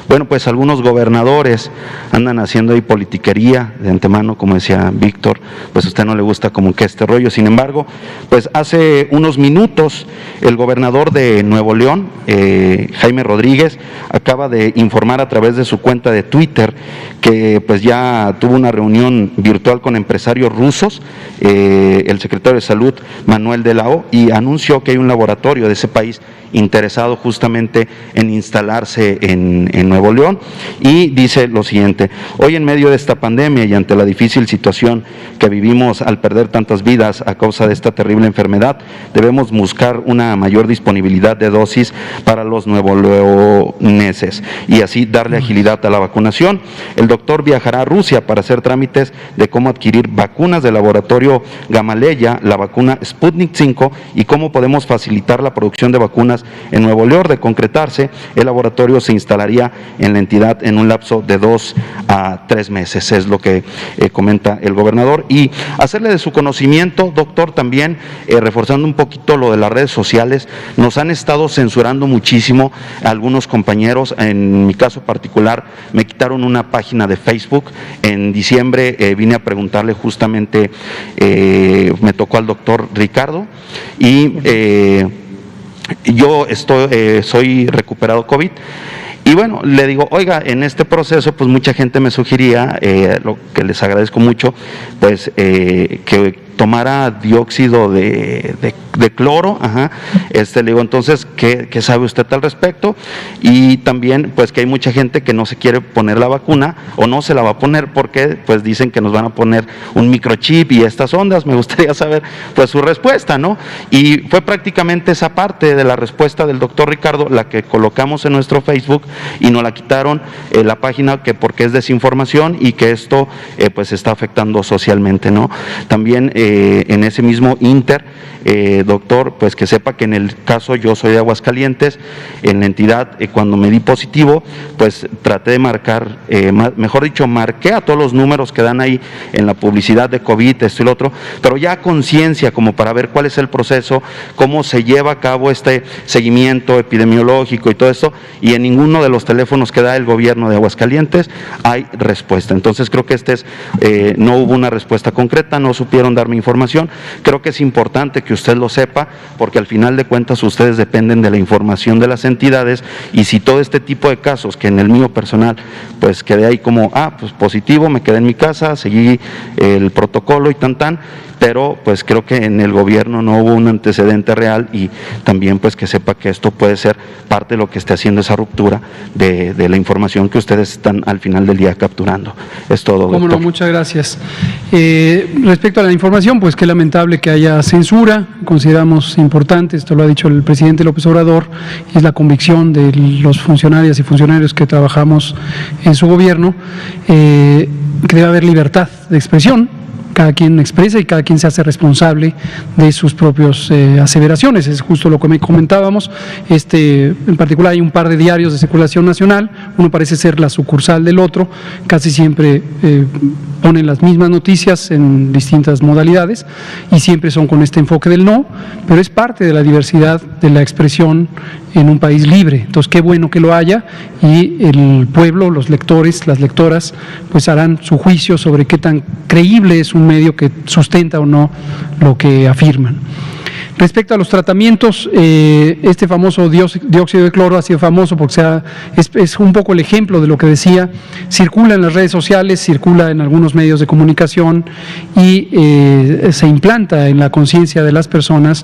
bueno, pues algunos gobernadores andan haciendo ahí politiquería de antemano, como decía Víctor, pues a usted no le gusta como que este rollo. Sin embargo, pues hace unos minutos el gobernador de Nuevo León, Jaime Rodríguez, acaba de informar a través de su cuenta de Twitter que pues ya tuvo una reunión virtual con empresarios rusos, el secretario de Salud, Manuel de la O, y anunció que hay un laboratorio de ese país interesado justamente en instalarse en Nuevo León, y dice lo siguiente: hoy, en medio de esta pandemia y ante la difícil situación que vivimos al perder tantas vidas a causa de esta terrible enfermedad, debemos buscar una mayor disponibilidad de dosis para los nuevoleoneses y así darle agilidad a la vacunación. El doctor viajará a Rusia para hacer trámites de cómo adquirir vacunas del laboratorio Gamaleya, la vacuna Sputnik 5, y cómo podemos facilitar la producción de vacunas en Nuevo León. De concretarse, el laboratorio se instalaría en la entidad en un lapso de 2 a 3 meses, es lo que comenta el gobernador. Y hacerle de su conocimiento, doctor, también reforzando un poquito lo de las redes sociales, nos han estado censurando muchísimo algunos compañeros. En mi caso particular, me quitaron una página de Facebook. En diciembre vine a preguntarle justamente, me tocó al doctor Ricardo, y yo soy recuperado COVID. Y bueno, le digo, oiga, en este proceso pues mucha gente me sugería, lo que les agradezco mucho, pues que tomara dióxido de cloro, le digo, entonces, ¿qué sabe usted al respecto? Y también, pues, que hay mucha gente que no se quiere poner la vacuna o no se la va a poner porque, pues, dicen que nos van a poner un microchip y estas ondas. Me gustaría saber, pues, su respuesta, ¿no? Y fue prácticamente esa parte de la respuesta del doctor Ricardo la que colocamos en nuestro Facebook y nos la quitaron la página que porque es desinformación y que esto, pues, está afectando socialmente, ¿no? También en ese mismo doctor, pues que sepa que en el caso yo soy de Aguascalientes, en la entidad cuando me di positivo, pues traté de marcar, mejor dicho, marqué a todos los números que dan ahí en la publicidad de COVID, esto y lo otro, pero ya a conciencia como para ver cuál es el proceso, cómo se lleva a cabo este seguimiento epidemiológico y todo esto, y en ninguno de los teléfonos que da el gobierno de Aguascalientes hay respuesta. Entonces creo que no hubo una respuesta concreta, no supieron darme información. Creo que es importante que usted lo sepa, porque al final de cuentas ustedes dependen de la información de las entidades, y si todo este tipo de casos, que en el mío personal, pues quedé ahí como, pues positivo, me quedé en mi casa, seguí el protocolo y tan, pero pues creo que en el gobierno no hubo un antecedente real, y también pues que sepa que esto puede ser parte de lo que esté haciendo esa ruptura de la información que ustedes están al final del día capturando. Es todo, doctor. Cómo no, muchas gracias. Respecto a la información, pues qué lamentable que haya censura, consideramos importante, esto lo ha dicho el presidente López Obrador, es la convicción de los funcionarias y funcionarios que trabajamos en su gobierno, que debe haber libertad de expresión. Cada quien expresa y cada quien se hace responsable de sus propias aseveraciones. Es justo lo que comentábamos. En particular hay un par de diarios de circulación nacional, uno parece ser la sucursal del otro, casi siempre ponen las mismas noticias en distintas modalidades y siempre son con este enfoque del no, pero es parte de la diversidad de la expresión en un país libre. Entonces, qué bueno que lo haya, y el pueblo, los lectores, las lectoras, pues harán su juicio sobre qué tan creíble es un medio que sustenta o no lo que afirman. Respecto a los tratamientos, este famoso dióxido de cloro ha sido famoso porque es un poco el ejemplo de lo que decía, circula en las redes sociales, circula en algunos medios de comunicación y se implanta en la conciencia de las personas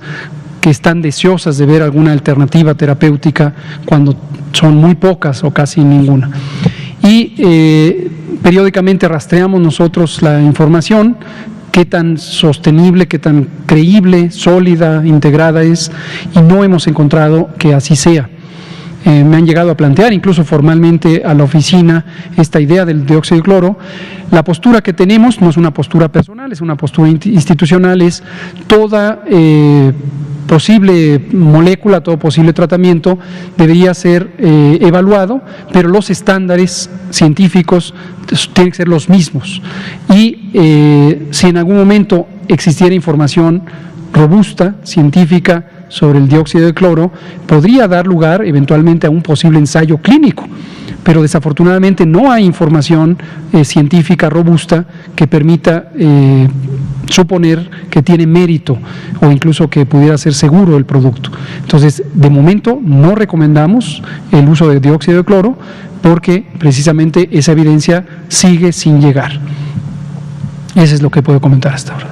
que están deseosas de ver alguna alternativa terapéutica cuando son muy pocas o casi ninguna. Y periódicamente rastreamos nosotros la información, qué tan sostenible, qué tan creíble, sólida, integrada es, y no hemos encontrado que así sea. Me han llegado a plantear incluso formalmente a la oficina esta idea del dióxido de cloro. La postura que tenemos no es una postura personal, es una postura institucional, es toda posible molécula, todo posible tratamiento debería ser evaluado, pero los estándares científicos tienen que ser los mismos. Y si en algún momento existiera información robusta, científica, sobre el dióxido de cloro, podría dar lugar eventualmente a un posible ensayo clínico, pero desafortunadamente no hay información científica robusta que permita suponer que tiene mérito o incluso que pudiera ser seguro el producto. Entonces, de momento no recomendamos el uso de dióxido de cloro porque precisamente esa evidencia sigue sin llegar. Eso es lo que puedo comentar hasta ahora.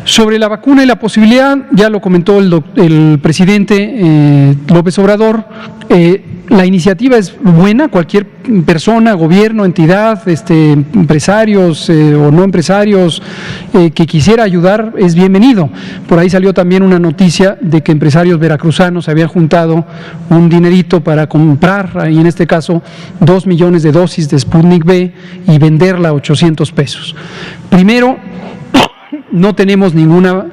Sobre la vacuna y la posibilidad, ya lo comentó el presidente López Obrador, la iniciativa es buena, cualquier persona, gobierno, entidad, empresarios o no empresarios que quisiera ayudar es bienvenido. Por ahí salió también una noticia de que empresarios veracruzanos habían juntado un dinerito para comprar, y en este caso 2 millones de dosis de Sputnik V y venderla a 800 pesos. Primero, no tenemos ninguna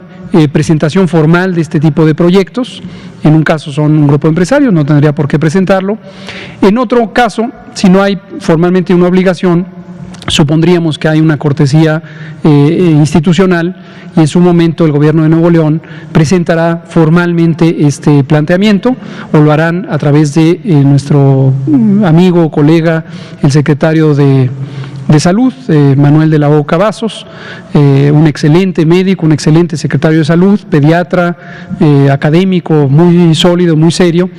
presentación formal de este tipo de proyectos. En un caso son un grupo de empresarios, no tendría por qué presentarlo. En otro caso, si no hay formalmente una obligación, supondríamos que hay una cortesía institucional y en su momento el gobierno de Nuevo León presentará formalmente este planteamiento o lo harán a través de nuestro amigo, colega, el secretario de Salud, Manuel de la O. Cavazos, un excelente médico, un excelente secretario de Salud, pediatra, académico, muy sólido, muy serio.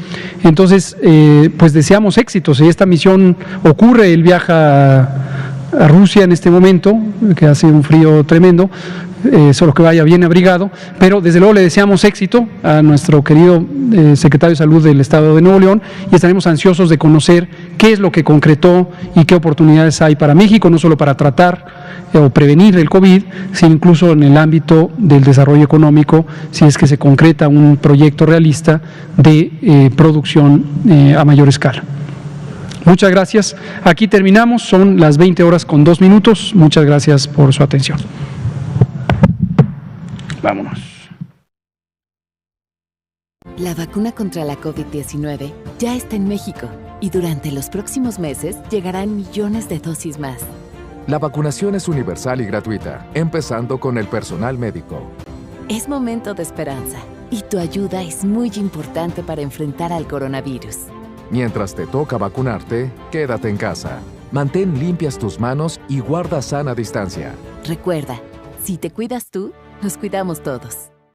Entonces, pues deseamos éxitos. Si esta misión ocurre, él viaja Rusia en este momento, que hace un frío tremendo, solo que vaya bien abrigado, pero desde luego le deseamos éxito a nuestro querido secretario de Salud del Estado de Nuevo León y estaremos ansiosos de conocer qué es lo que concretó y qué oportunidades hay para México, no solo para tratar o prevenir el COVID, sino incluso en el ámbito del desarrollo económico, si es que se concreta un proyecto realista de producción a mayor escala. Muchas gracias. Aquí terminamos, son las 20:02. Muchas gracias por su atención. Vámonos. La vacuna contra la COVID-19 ya está en México y durante los próximos meses llegarán millones de dosis más. La vacunación es universal y gratuita, empezando con el personal médico. Es momento de esperanza y tu ayuda es muy importante para enfrentar al coronavirus. Mientras te toca vacunarte, quédate en casa. Mantén limpias tus manos y guarda sana distancia. Recuerda, si te cuidas tú, nos cuidamos todos.